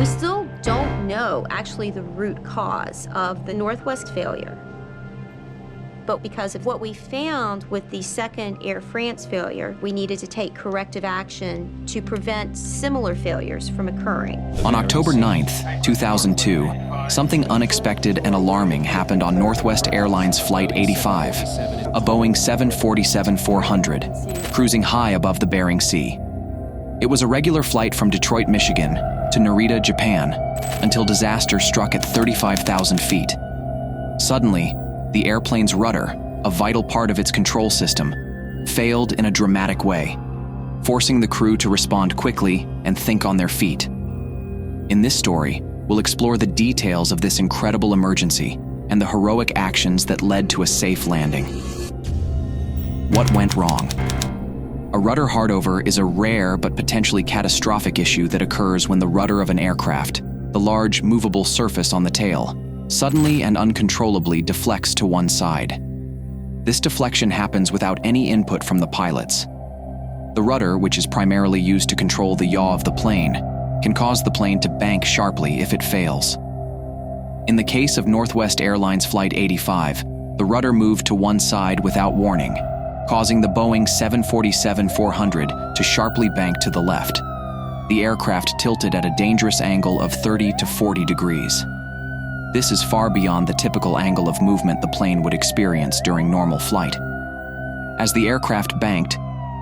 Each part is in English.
We still don't know actually the root cause of the Northwest failure. But because of what we found with the second Air France failure, we needed to take corrective action to prevent similar failures from occurring. On October 9th, 2002, something unexpected and alarming happened on Northwest Airlines Flight 85, a Boeing 747-400, cruising high above the Bering Sea. It was a regular flight from Detroit, Michigan, to Narita, Japan, until disaster struck at 35,000 feet. Suddenly, the airplane's rudder, a vital part of its control system, failed in a dramatic way, forcing the crew to respond quickly and think on their feet. In this story, we'll explore the details of this incredible emergency and the heroic actions that led to a safe landing. What went wrong? A rudder hardover is a rare but potentially catastrophic issue that occurs when the rudder of an aircraft, the large movable surface on the tail, suddenly and uncontrollably deflects to one side. This deflection happens without any input from the pilots. The rudder, which is primarily used to control the yaw of the plane, can cause the plane to bank sharply if it fails. In the case of Northwest Airlines Flight 85, the rudder moved to one side without warning, causing the Boeing 747-400 to sharply bank to the left. The aircraft tilted at a dangerous angle of 30 to 40 degrees. This is far beyond the typical angle of movement the plane would experience during normal flight. As the aircraft banked,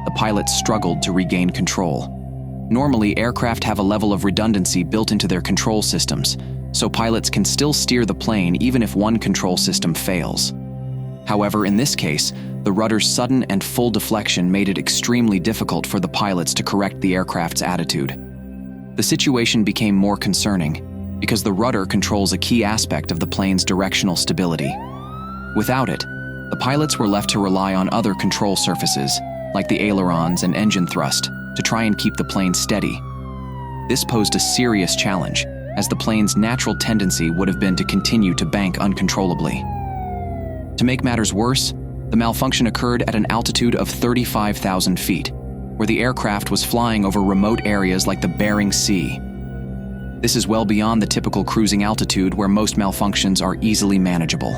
the pilots struggled to regain control. Normally, aircraft have a level of redundancy built into their control systems, so pilots can still steer the plane even if one control system fails. However, in this case, the rudder's sudden and full deflection made it extremely difficult for the pilots to correct the aircraft's attitude. The situation became more concerning, because the rudder controls a key aspect of the plane's directional stability. Without it, the pilots were left to rely on other control surfaces, like the ailerons and engine thrust, to try and keep the plane steady. This posed a serious challenge, as the plane's natural tendency would have been to continue to bank uncontrollably. To make matters worse, the malfunction occurred at an altitude of 35,000 feet, where the aircraft was flying over remote areas like the Bering Sea. This is well beyond the typical cruising altitude where most malfunctions are easily manageable.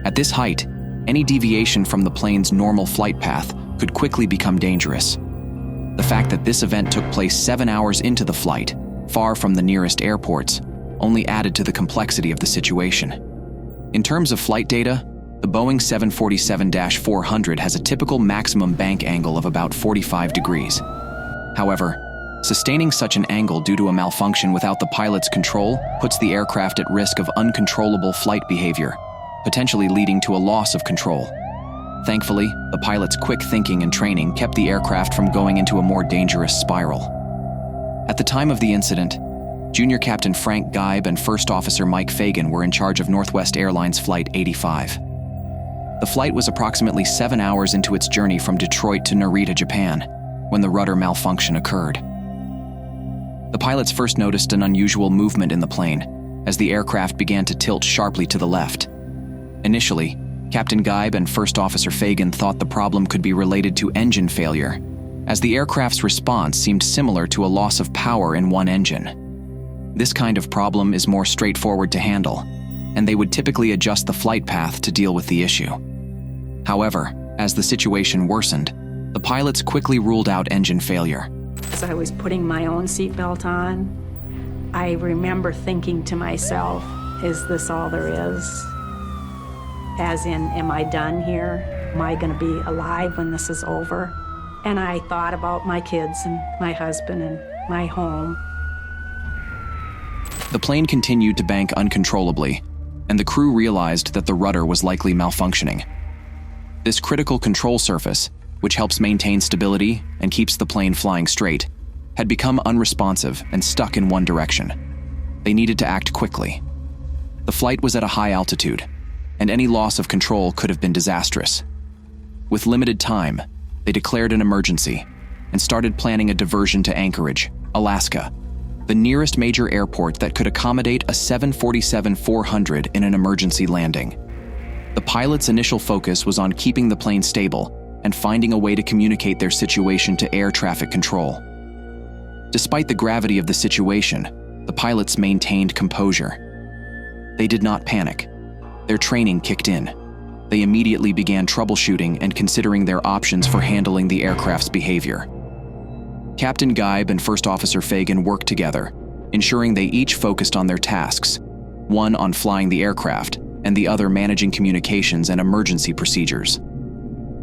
At this height, any deviation from the plane's normal flight path could quickly become dangerous. The fact that this event took place 7 hours into the flight, far from the nearest airports, only added to the complexity of the situation. In terms of flight data, the Boeing 747-400 has a typical maximum bank angle of about 45 degrees. However, sustaining such an angle due to a malfunction without the pilot's control puts the aircraft at risk of uncontrollable flight behavior, potentially leading to a loss of control. Thankfully, the pilot's quick thinking and training kept the aircraft from going into a more dangerous spiral. At the time of the incident, Junior Captain Frank Geib and First Officer Mike Fagan were in charge of Northwest Airlines Flight 85. The flight was approximately 7 hours into its journey from Detroit to Narita, Japan, when the rudder malfunction occurred. The pilots first noticed an unusual movement in the plane as the aircraft began to tilt sharply to the left. Initially, Captain Geib and First Officer Fagan thought the problem could be related to engine failure, as the aircraft's response seemed similar to a loss of power in one engine. This kind of problem is more straightforward to handle, and they would typically adjust the flight path to deal with the issue. However, as the situation worsened, the pilots quickly ruled out engine failure. As I was putting my own seatbelt on, I remember thinking to myself, is this all there is? As in, am I done here? Am I going to be alive when this is over? And I thought about my kids and my husband and my home. The plane continued to bank uncontrollably, and the crew realized that the rudder was likely malfunctioning. This critical control surface, which helps maintain stability and keeps the plane flying straight, had become unresponsive and stuck in one direction. They needed to act quickly. The flight was at a high altitude, and any loss of control could have been disastrous. With limited time, they declared an emergency and started planning a diversion to Anchorage, Alaska, the nearest major airport that could accommodate a 747-400 in an emergency landing. The pilots' initial focus was on keeping the plane stable and finding a way to communicate their situation to air traffic control. Despite the gravity of the situation, the pilots maintained composure. They did not panic. Their training kicked in. They immediately began troubleshooting and considering their options for handling the aircraft's behavior. Captain Geib and First Officer Fagan worked together, ensuring they each focused on their tasks, one on flying the aircraft and the other managing communications and emergency procedures.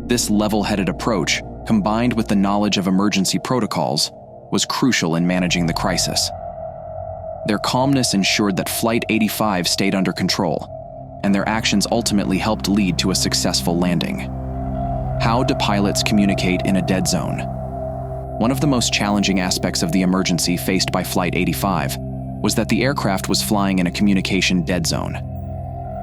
This level-headed approach, combined with the knowledge of emergency protocols, was crucial in managing the crisis. Their calmness ensured that Flight 85 stayed under control, and their actions ultimately helped lead to a successful landing. How do pilots communicate in a dead zone? One of the most challenging aspects of the emergency faced by Flight 85 was that the aircraft was flying in a communication dead zone.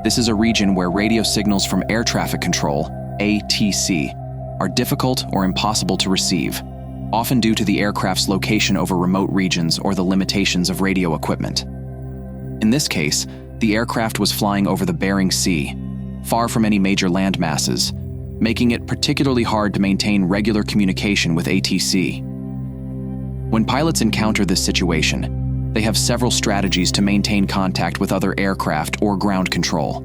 This is a region where radio signals from air traffic control, ATC, are difficult or impossible to receive, often due to the aircraft's location over remote regions or the limitations of radio equipment. In this case, the aircraft was flying over the Bering Sea, far from any major land masses, making it particularly hard to maintain regular communication with ATC. When pilots encounter this situation, they have several strategies to maintain contact with other aircraft or ground control.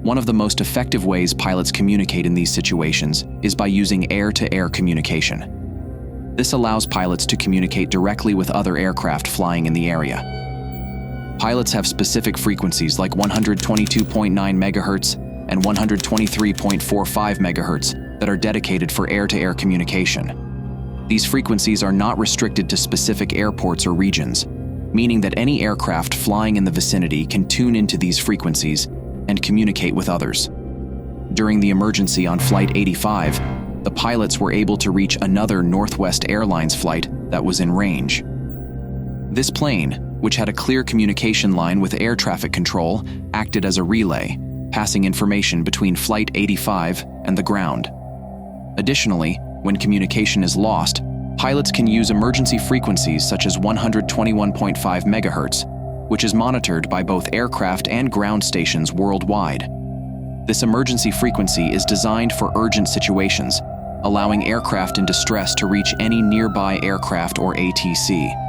One of the most effective ways pilots communicate in these situations is by using air-to-air communication. This allows pilots to communicate directly with other aircraft flying in the area. Pilots have specific frequencies like 122.9 MHz and 123.45 MHz that are dedicated for air-to-air communication. These frequencies are not restricted to specific airports or regions, meaning that any aircraft flying in the vicinity can tune into these frequencies and communicate with others. During the emergency on Flight 85, the pilots were able to reach another Northwest Airlines flight that was in range. This plane, which had a clear communication line with air traffic control, acted as a relay, passing information between Flight 85 and the ground. Additionally, when communication is lost, pilots can use emergency frequencies such as 121.5 MHz, which is monitored by both aircraft and ground stations worldwide. This emergency frequency is designed for urgent situations, allowing aircraft in distress to reach any nearby aircraft or ATC.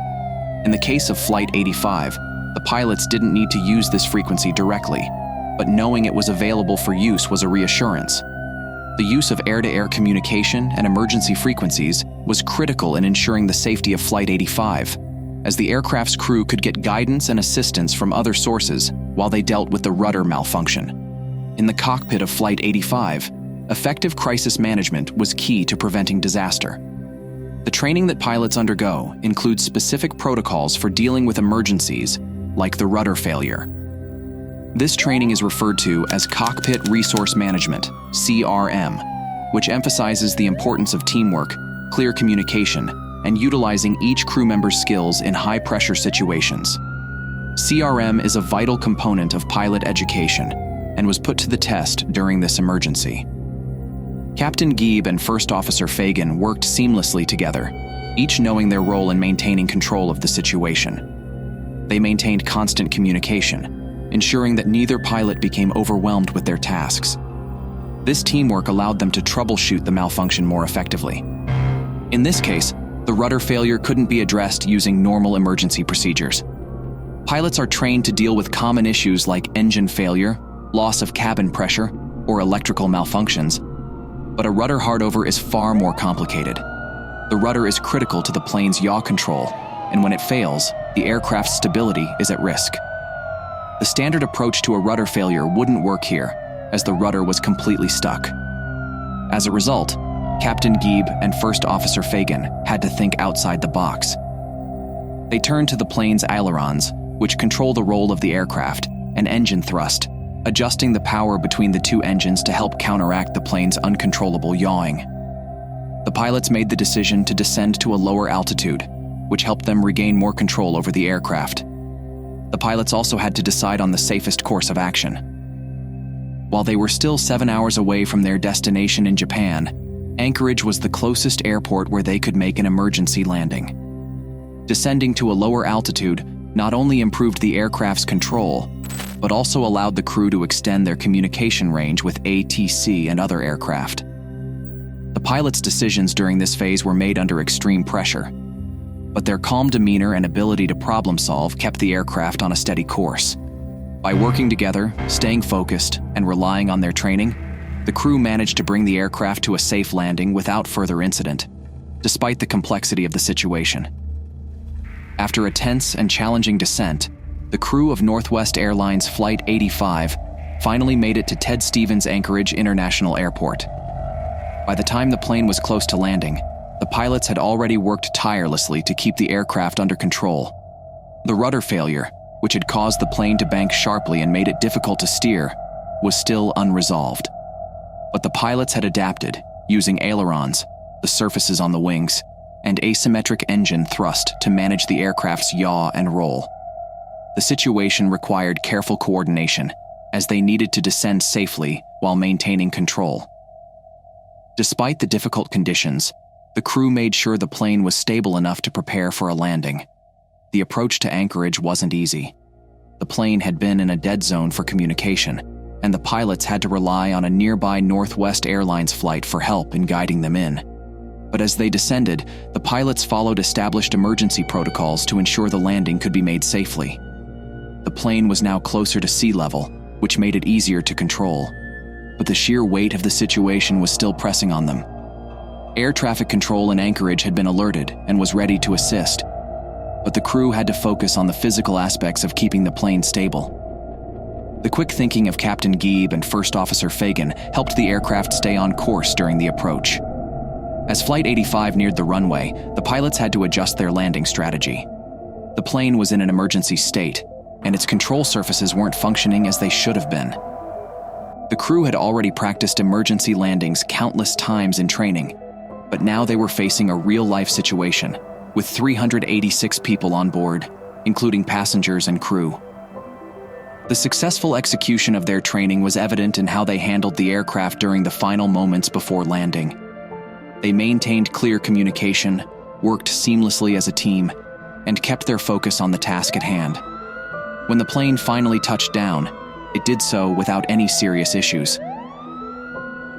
In the case of Flight 85, the pilots didn't need to use this frequency directly, but knowing it was available for use was a reassurance. The use of air-to-air communication and emergency frequencies was critical in ensuring the safety of Flight 85, as the aircraft's crew could get guidance and assistance from other sources while they dealt with the rudder malfunction. In the cockpit of Flight 85, effective crisis management was key to preventing disaster. The training that pilots undergo includes specific protocols for dealing with emergencies, like the rudder failure. This training is referred to as Cockpit Resource Management, CRM, which emphasizes the importance of teamwork, clear communication, and utilizing each crew member's skills in high-pressure situations. CRM is a vital component of pilot education and was put to the test during this emergency. Captain Geib and First Officer Fagan worked seamlessly together, each knowing their role in maintaining control of the situation. They maintained constant communication, ensuring that neither pilot became overwhelmed with their tasks. This teamwork allowed them to troubleshoot the malfunction more effectively. In this case, the rudder failure couldn't be addressed using normal emergency procedures. Pilots are trained to deal with common issues like engine failure, loss of cabin pressure, or electrical malfunctions. But a rudder hardover is far more complicated. The rudder is critical to the plane's yaw control, and when it fails, the aircraft's stability is at risk. The standard approach to a rudder failure wouldn't work here, as the rudder was completely stuck. As a result, Captain Geib and First Officer Fagan had to think outside the box. They turned to the plane's ailerons, which control the roll of the aircraft, and engine thrust, adjusting the power between the two engines to help counteract the plane's uncontrollable yawing. The pilots made the decision to descend to a lower altitude, which helped them regain more control over the aircraft. The pilots also had to decide on the safest course of action. While they were still 7 hours away from their destination in Japan, Anchorage was the closest airport where they could make an emergency landing. Descending to a lower altitude not only improved the aircraft's control, but also allowed the crew to extend their communication range with ATC and other aircraft. The pilots' decisions during this phase were made under extreme pressure. but their calm demeanor and ability to problem solve kept the aircraft on a steady course. By working together, staying focused, and relying on their training, the crew managed to bring the aircraft to a safe landing without further incident, despite the complexity of the situation. After a tense and challenging descent, the crew of Northwest Airlines Flight 85 finally made it to Ted Stevens Anchorage International Airport. By the time the plane was close to landing, the pilots had already worked tirelessly to keep the aircraft under control. The rudder failure, which had caused the plane to bank sharply and made it difficult to steer, was still unresolved. But the pilots had adapted, using ailerons, the surfaces on the wings, and asymmetric engine thrust to manage the aircraft's yaw and roll. The situation required careful coordination, as they needed to descend safely while maintaining control. Despite the difficult conditions, the crew made sure the plane was stable enough to prepare for a landing. The approach to Anchorage wasn't easy. The plane had been in a dead zone for communication, and the pilots had to rely on a nearby Northwest Airlines flight for help in guiding them in. But as they descended, the pilots followed established emergency protocols to ensure the landing could be made safely. The plane was now closer to sea level, which made it easier to control. But the sheer weight of the situation was still pressing on them. Air traffic control in Anchorage had been alerted and was ready to assist, but the crew had to focus on the physical aspects of keeping the plane stable. The quick thinking of Captain Geib and First Officer Fagan helped the aircraft stay on course during the approach. As Flight 85 neared the runway, the pilots had to adjust their landing strategy. The plane was in an emergency state, and its control surfaces weren't functioning as they should have been. The crew had already practiced emergency landings countless times in training, but now they were facing a real-life situation, with 386 people on board, including passengers and crew. The successful execution of their training was evident in how they handled the aircraft during the final moments before landing. They maintained clear communication, worked seamlessly as a team, and kept their focus on the task at hand. When the plane finally touched down, it did so without any serious issues.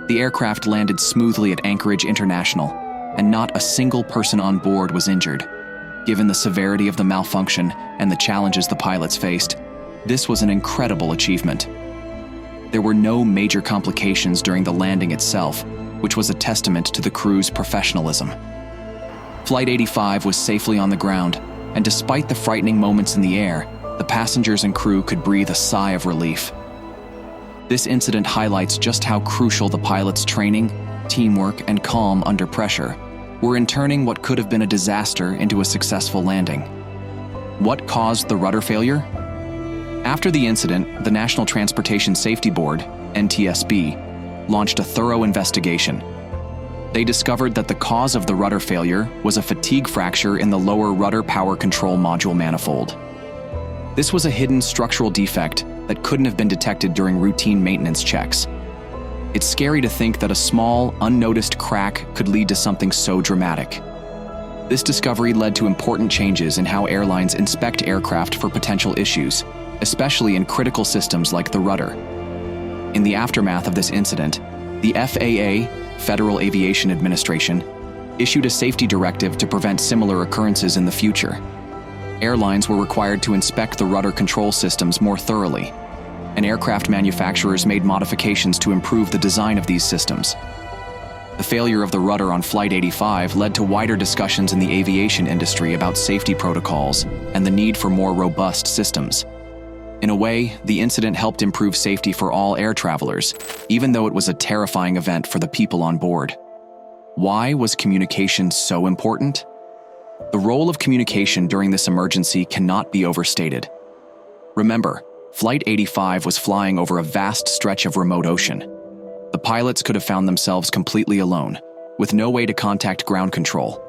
The aircraft landed smoothly at Anchorage International, and not a single person on board was injured. Given the severity of the malfunction and the challenges the pilots faced, this was an incredible achievement. There were no major complications during the landing itself, which was a testament to the crew's professionalism. Flight 85 was safely on the ground, and despite the frightening moments in the air, the passengers and crew could breathe a sigh of relief. This incident highlights just how crucial the pilots' training, teamwork, and calm under pressure were in turning what could have been a disaster into a successful landing. What caused the rudder failure? After the incident, the National Transportation Safety Board, NTSB, launched a thorough investigation. They discovered that the cause of the rudder failure was a fatigue fracture in the lower rudder power control module manifold. This was a hidden structural defect that couldn't have been detected during routine maintenance checks. It's scary to think that a small, unnoticed crack could lead to something so dramatic. This discovery led to important changes in how airlines inspect aircraft for potential issues, especially in critical systems like the rudder. In the aftermath of this incident, the FAA, Federal Aviation Administration, issued a safety directive to prevent similar occurrences in the future. Airlines were required to inspect the rudder control systems more thoroughly, and aircraft manufacturers made modifications to improve the design of these systems. The failure of the rudder on Flight 85 led to wider discussions in the aviation industry about safety protocols and the need for more robust systems. In a way, the incident helped improve safety for all air travelers, even though it was a terrifying event for the people on board. Why was communication so important? The role of communication during this emergency cannot be overstated. Remember, Flight 85 was flying over a vast stretch of remote ocean. The pilots could have found themselves completely alone, with no way to contact ground control.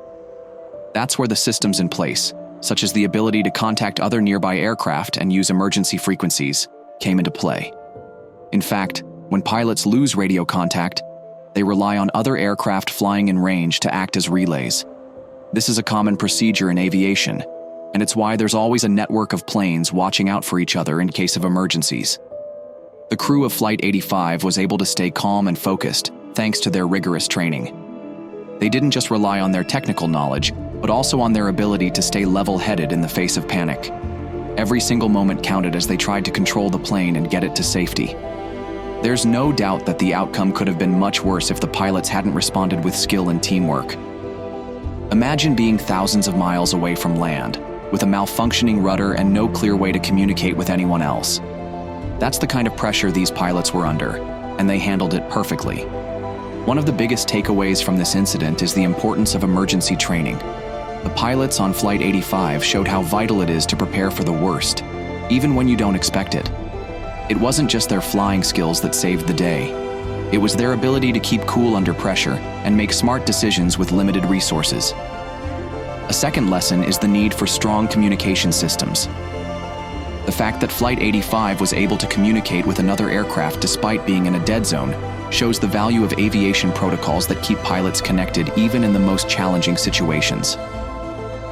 That's where the systems in place, such as the ability to contact other nearby aircraft and use emergency frequencies, came into play. In fact, when pilots lose radio contact, they rely on other aircraft flying in range to act as relays. This is a common procedure in aviation, and it's why there's always a network of planes watching out for each other in case of emergencies. The crew of Flight 85 was able to stay calm and focused thanks to their rigorous training. They didn't just rely on their technical knowledge, but also on their ability to stay level-headed in the face of panic. Every single moment counted as they tried to control the plane and get it to safety. There's no doubt that the outcome could have been much worse if the pilots hadn't responded with skill and teamwork. Imagine being thousands of miles away from land, with a malfunctioning rudder and no clear way to communicate with anyone else. That's the kind of pressure these pilots were under, and they handled it perfectly. One of the biggest takeaways from this incident is the importance of emergency training. The pilots on Flight 85 showed how vital it is to prepare for the worst, even when you don't expect it. It wasn't just their flying skills that saved the day. It was their ability to keep cool under pressure and make smart decisions with limited resources. A second lesson is the need for strong communication systems. The fact that Flight 85 was able to communicate with another aircraft despite being in a dead zone shows the value of aviation protocols that keep pilots connected even in the most challenging situations.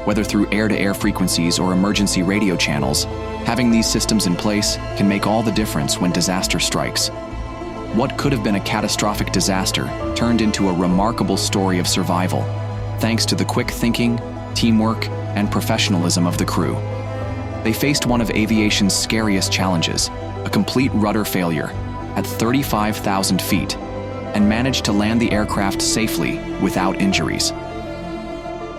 Whether through air-to-air frequencies or emergency radio channels, having these systems in place can make all the difference when disaster strikes. What could have been a catastrophic disaster turned into a remarkable story of survival, thanks to the quick thinking, teamwork, and professionalism of the crew. They faced one of aviation's scariest challenges, a complete rudder failure, at 35,000 feet, and managed to land the aircraft safely without injuries.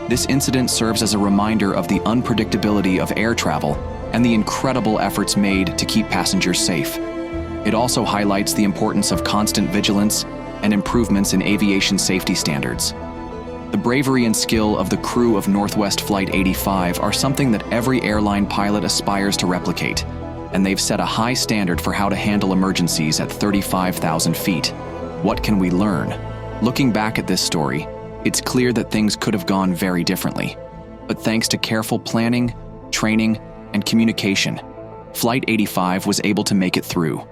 This incident serves as a reminder of the unpredictability of air travel and the incredible efforts made to keep passengers safe. It also highlights the importance of constant vigilance and improvements in aviation safety standards. The bravery and skill of the crew of Northwest Flight 85 are something that every airline pilot aspires to replicate, and they've set a high standard for how to handle emergencies at 35,000 feet. What can we learn? Looking back at this story, it's clear that things could have gone very differently. But thanks to careful planning, training, and communication, Flight 85 was able to make it through.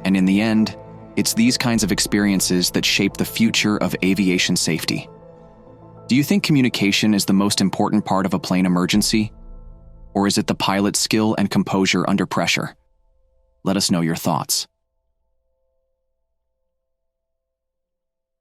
And in the end, it's these kinds of experiences that shape the future of aviation safety. Do you think communication is the most important part of a plane emergency? Or is it the pilot's skill and composure under pressure? Let us know your thoughts.